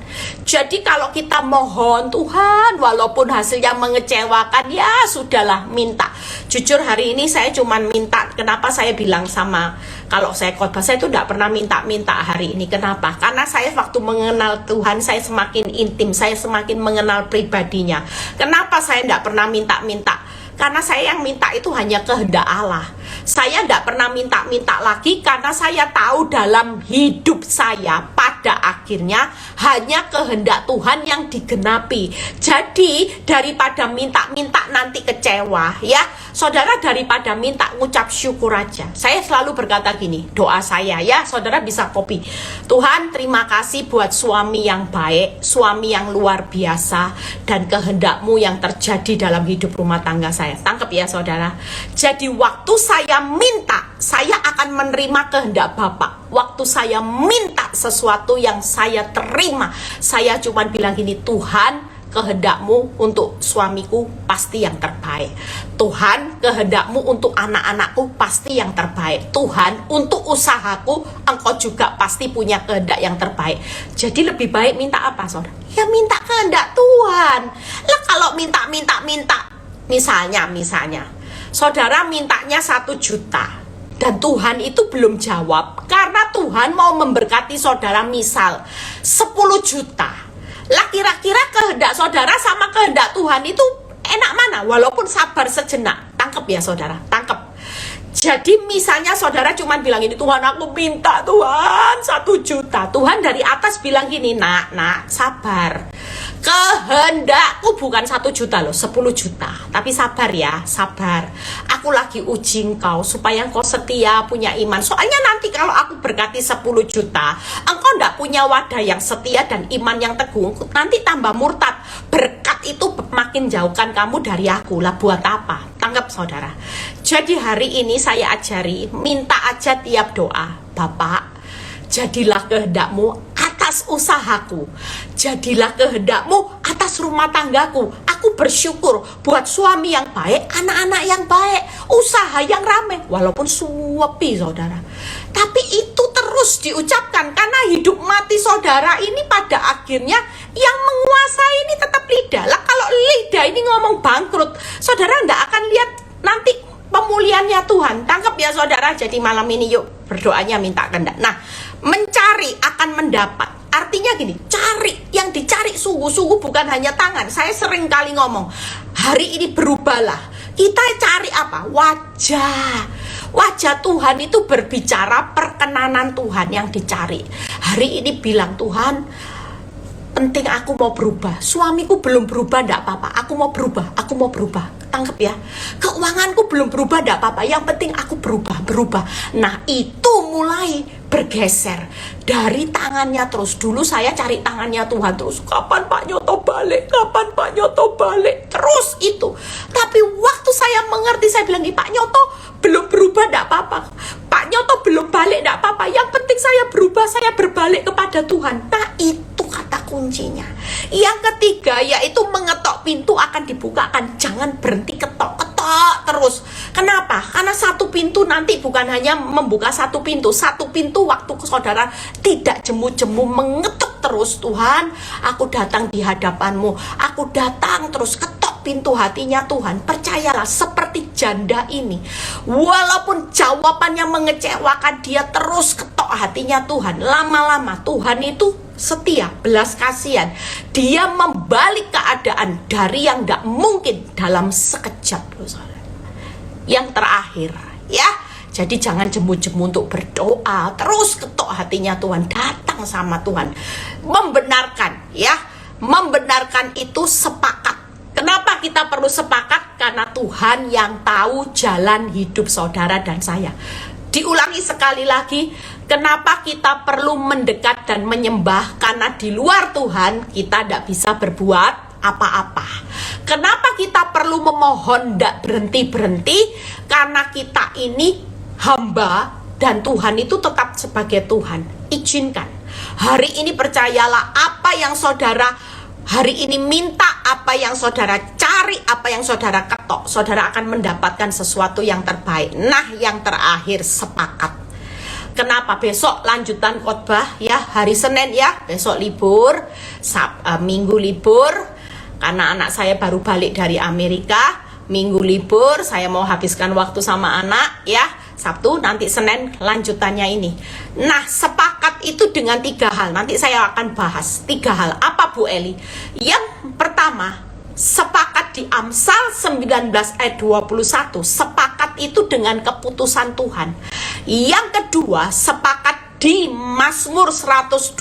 [SPEAKER 2] Jadi kalau kita mohon Tuhan, walaupun hasilnya mengecewakan, ya sudahlah, minta. Jujur hari ini saya cuma minta. Kenapa saya bilang sama, kalau saya khotbah, saya itu tidak pernah minta-minta hari ini. Kenapa? Karena saya waktu mengenal Tuhan, saya semakin intim, saya semakin mengenal pribadinya. Kenapa saya tidak pernah minta-minta? Karena saya yang minta itu hanya kehendak Allah. Saya tidak pernah minta-minta lagi karena saya tahu dalam hidup saya pada akhirnya hanya kehendak Tuhan yang digenapi. Jadi daripada minta-minta nanti kecewa ya, saudara, daripada minta ngucap syukur aja. Saya selalu berkata gini, doa saya ya, saudara bisa copy. Tuhan, terima kasih buat suami yang baik, suami yang luar biasa, dan kehendak-Mu yang terjadi dalam hidup rumah tangga saya. Tangkap ya saudara. Jadi waktu saya minta, saya akan menerima kehendak Bapak. Waktu saya minta sesuatu yang saya terima, saya cuma bilang gini, Tuhan, kehendak-Mu untuk suamiku pasti yang terbaik. Tuhan, kehendak-Mu untuk anak-anakku pasti yang terbaik. Tuhan, untuk usahaku Engkau juga pasti punya kehendak yang terbaik. Jadi lebih baik minta apa saudara? Ya minta kehendak Tuhan. Lah kalau minta, misalnya saudara mintanya 1 juta dan Tuhan itu belum jawab karena Tuhan mau memberkati saudara misal 10 juta. Lah kira-kira kehendak saudara sama kehendak Tuhan itu enak mana? Walaupun sabar sejenak. Tangkep ya saudara, tangkep. Jadi misalnya saudara cuma bilang ini, Tuhan aku minta Tuhan 1 juta. Tuhan dari atas bilang gini, nak sabar. Kehendakku bukan 1 juta loh, 10 juta. Tapi sabar ya, sabar. Aku lagi uji engkau supaya engkau setia, punya iman. Soalnya nanti kalau aku berkati 10 juta, engkau ndak punya wadah yang setia dan iman yang teguh, nanti tambah murtad. Berkat itu makin jauhkan kamu dari aku. Lah buat apa? Tanggap saudara. Jadi hari ini saya ajari, minta aja tiap doa. Bapak, jadilah kehendak-Mu atas usahaku. Jadilah kehendak-Mu atas rumah tanggaku. Aku bersyukur buat suami yang baik, anak-anak yang baik, usaha yang ramai. Walaupun suwepi saudara. Tapi itu terus diucapkan karena hidup mati saudara ini pada akhirnya yang menguasai ini tetap lidah. Lah kalau lidah ini ngomong bangkrut, saudara ndak akan lihat nanti pemulihannya Tuhan. Tangkap ya saudara. Jadi malam ini yuk berdoanya minta kehendak. Nah, mencari akan mendapat. Artinya gini, cari, yang dicari sungguh-sungguh bukan hanya tangan. Saya sering kali ngomong, hari ini berubahlah. Kita cari apa? Wajah. Wajah Tuhan itu berbicara, perkenanan Tuhan yang dicari. Hari ini bilang, Tuhan, penting aku mau berubah. Suamiku belum berubah, enggak apa-apa. Aku mau berubah. Tangkep ya. Keuanganku belum berubah, enggak apa-apa. Yang penting aku berubah. Nah, itu mulai bergeser dari tangannya terus. Dulu saya cari tangannya Tuhan terus. Kapan Pak Nyoto balik? Terus itu. Tapi waktu saya mengerti, saya bilang, Pak Nyoto belum berubah, enggak apa-apa. Pak Nyoto belum balik, enggak apa-apa. Yang penting saya berubah, saya berbalik kepada Tuhan. Nah, itu kata kuncinya. Yang ketiga yaitu mengetok pintu akan dibukakan. Jangan berhenti ketok-ketok terus. Kenapa? Karena satu pintu nanti bukan hanya membuka satu pintu. Satu pintu waktu saudara tidak jemu-jemu mengetuk terus, Tuhan, aku datang di hadapan-Mu. Aku datang terus, ketok pintu hatinya Tuhan. Percayalah seperti janda ini. Walaupun jawabannya mengecewakan, dia terus ketok hatinya Tuhan. Lama-lama Tuhan itu setia, belas kasihan. Dia membalik keadaan dari yang tidak mungkin dalam sekejap. Yang terakhir ya, jadi jangan jemu-jemu untuk berdoa. Terus ketok hatinya Tuhan, datang sama Tuhan. Membenarkan ya, membenarkan itu sepakat. Kenapa kita perlu sepakat? Karena Tuhan yang tahu jalan hidup saudara dan saya. Diulangi sekali lagi, kenapa kita perlu mendekat dan menyembah? Karena di luar Tuhan kita tidak bisa berbuat apa-apa. Kenapa kita perlu memohon tidak berhenti-berhenti? Karena kita ini hamba dan Tuhan itu tetap sebagai Tuhan. Izinkan. Hari ini percayalah, apa yang saudara hari ini minta, apa yang saudara cari, apa yang saudara ketok, saudara akan mendapatkan sesuatu yang terbaik. Nah, yang terakhir sepakat. Kenapa? Besok lanjutan khotbah ya, hari Senin ya, besok libur, Minggu libur, karena anak saya baru balik dari Amerika. Minggu libur, saya mau habiskan waktu sama anak ya. Sabtu, nanti Senin lanjutannya ini. Nah, sepakat itu dengan 3 hal. Nanti saya akan bahas 3 hal. Apa Bu Eli? Yang pertama, Sepakat di Amsal 19 ayat 21, sepakat itu dengan keputusan Tuhan. Yang kedua, sepakat di Mazmur 125,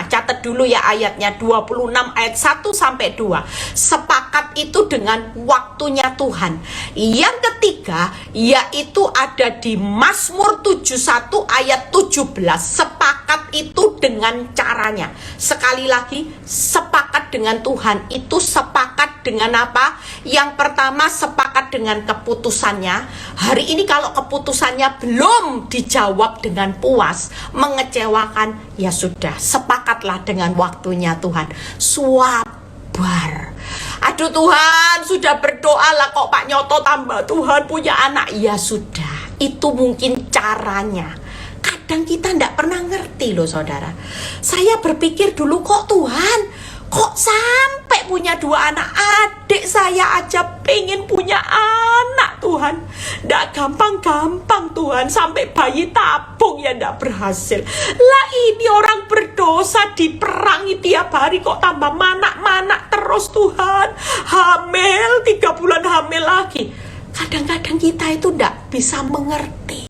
[SPEAKER 2] catat dulu ya ayatnya, 26 ayat 1 sampai 2. Sepakat itu dengan waktunya Tuhan. Yang ketiga yaitu ada di Mazmur 71 ayat 17. Sepakat itu dengan caranya. Sekali lagi, sepakat dengan Tuhan itu sepakat dengan apa? Yang pertama, sepakat dengan keputusannya. Hari ini kalau keputusannya belum dijawab dengan puas, mengecewakan, ya sudah, sepakatlah dengan waktunya Tuhan. Sabar. Aduh Tuhan, sudah berdoa lah kok Pak Nyoto tambah Tuhan punya anak. Ya sudah, itu mungkin caranya. Kadang kita tidak pernah ngerti loh saudara. Saya berpikir dulu, kok Tuhan, kok sampai punya 2 anak? Adik saya aja pengen punya anak Tuhan. Nggak gampang-gampang Tuhan. Sampai bayi tabung ya nggak berhasil. Lah ini orang berdosa diperangi tiap hari kok tambah manak-manak terus Tuhan. Hamil, 3 bulan hamil lagi. Kadang-kadang kita itu nggak bisa mengerti.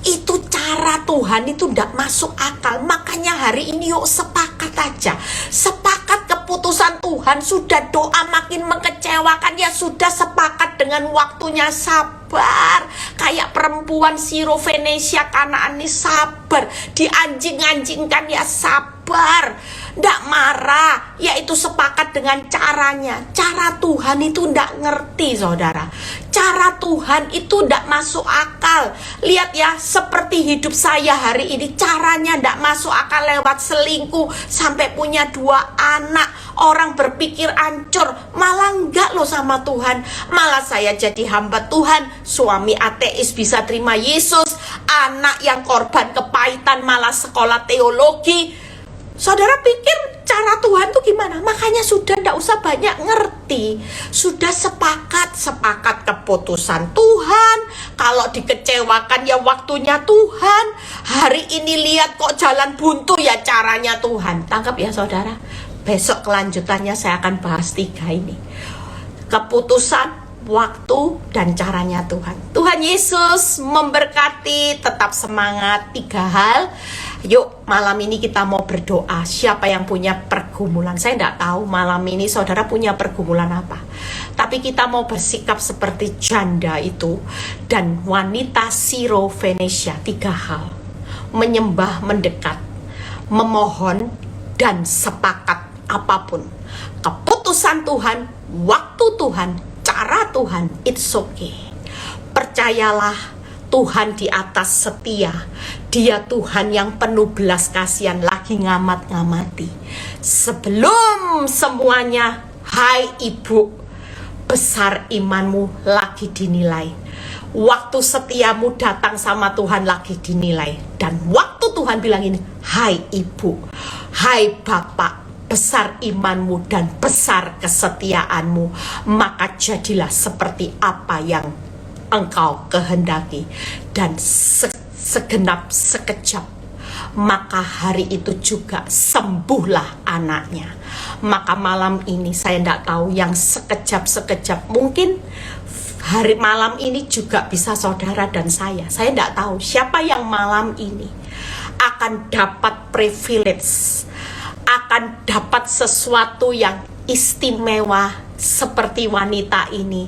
[SPEAKER 2] Itu cara Tuhan itu tidak masuk akal. Makanya hari ini yuk sepakat aja. Sepakat keputusan Tuhan. Sudah doa makin mengecewakan, ya sudah sepakat dengan waktunya. Sabar. Kayak perempuan Siro Venesia Kanaan ini sabar. Dianjing-anjingkan ya sabar. Nggak marah, yaitu sepakat dengan caranya. Cara Tuhan itu nggak ngerti saudara. Cara Tuhan itu nggak masuk akal. Lihat ya, seperti hidup saya hari ini, caranya nggak masuk akal lewat selingkuh sampai punya 2 anak. Orang berpikir ancur, malah enggak loh sama Tuhan. Malah saya jadi hamba Tuhan. Suami ateis bisa terima Yesus. Anak yang korban kepahitan malah sekolah teologi. Saudara pikir cara Tuhan tuh gimana? Makanya sudah ndak usah banyak ngerti. Sudah sepakat keputusan Tuhan. Kalau dikecewakan ya waktunya Tuhan. Hari ini lihat kok jalan buntu ya caranya Tuhan. Tangkap ya saudara. Besok kelanjutannya saya akan bahas 3 ini. Keputusan, waktu, dan caranya Tuhan. Tuhan Yesus memberkati. Tetap semangat. 3 hal. Yuk malam ini kita mau berdoa. Siapa yang punya pergumulan? Saya tidak tahu malam ini saudara punya pergumulan apa. Tapi kita mau bersikap seperti janda itu dan wanita Siro Venesia. 3 hal. Menyembah, mendekat, memohon, dan sepakat apapun. Keputusan Tuhan, waktu Tuhan, cara Tuhan, it's okay. Percayalah, Tuhan di atas setia. Dia Tuhan yang penuh belas kasihan, lagi ngamat-ngamati. Sebelum semuanya, hai ibu, besar imanmu lagi dinilai. Waktu setiamu datang sama Tuhan lagi dinilai. Dan waktu Tuhan bilang ini, hai ibu, hai bapak, besar imanmu dan besar kesetiaanmu, maka jadilah seperti apa yang engkau kehendaki. Dan segenap sekejap, maka hari itu juga sembuhlah anaknya. Maka malam ini saya tidak tahu yang sekejap-sekejap, mungkin hari malam ini juga bisa saudara dan saya tidak tahu siapa yang malam ini akan dapat privilege, akan dapat sesuatu yang istimewa seperti wanita ini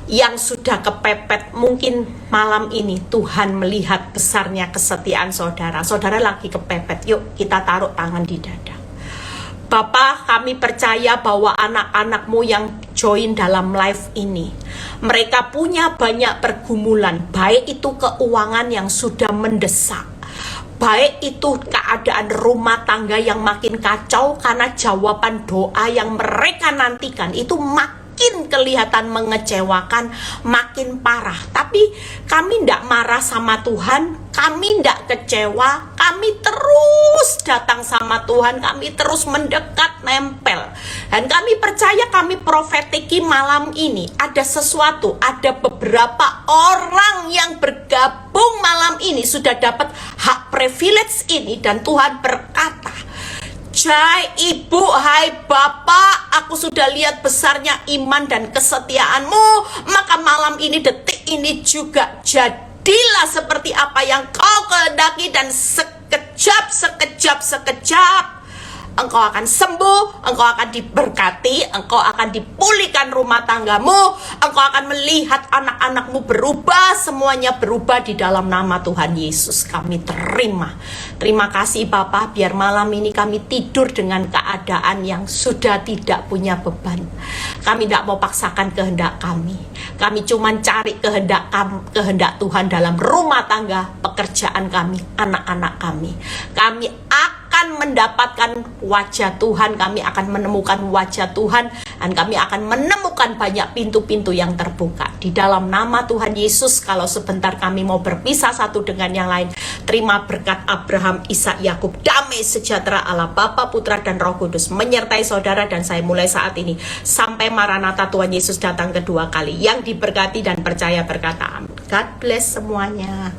[SPEAKER 2] yang sudah kepepet. Mungkin malam ini Tuhan melihat besarnya kesetiaan saudara. Saudara lagi kepepet, yuk kita taruh tangan di dada. Bapa, kami percaya bahwa anak-anakmu yang join dalam live ini, mereka punya banyak pergumulan, baik itu keuangan yang sudah mendesak, baik itu keadaan rumah tangga yang makin kacau karena jawaban doa yang mereka nantikan itu makin kelihatan mengecewakan, makin parah. Tapi kami tidak marah sama Tuhan, kami tidak kecewa, kami terus datang sama Tuhan, kami terus mendekat, nempel. Dan kami percaya, kami profetiki malam ini ada sesuatu, ada beberapa orang yang bergabung malam ini sudah dapat hak privilege ini. Dan Tuhan berkata, Jai Ibu, hai Bapak, aku sudah lihat besarnya iman dan kesetiaanmu. Maka malam ini, detik ini juga jadilah seperti apa yang kau kehendaki. Dan sekejap engkau akan sembuh, engkau akan diberkati, engkau akan dipulihkan rumah tanggamu, engkau akan melihat anak-anakmu berubah, semuanya berubah di dalam nama Tuhan Yesus. Kami terima. Terima kasih Bapak, biar malam ini kami tidur dengan keadaan yang sudah tidak punya beban. Kami tidak mau paksakan kehendak kami. Kami cuma cari kehendak Tuhan dalam rumah tangga, pekerjaan kami, anak-anak kami. Kami akan mendapatkan wajah Tuhan, kami akan menemukan wajah Tuhan, dan kami akan menemukan banyak pintu-pintu yang terbuka. Di dalam nama Tuhan Yesus, kalau sebentar kami mau berpisah satu dengan yang lain, terima berkat Abraham, Ishak, Yakub, damai sejahtera Allah Bapa, Putra, dan Roh Kudus menyertai saudara dan saya mulai saat ini sampai Maranatha Tuhan Yesus datang kedua kali. Yang diberkati dan percaya berkata amin. God bless semuanya.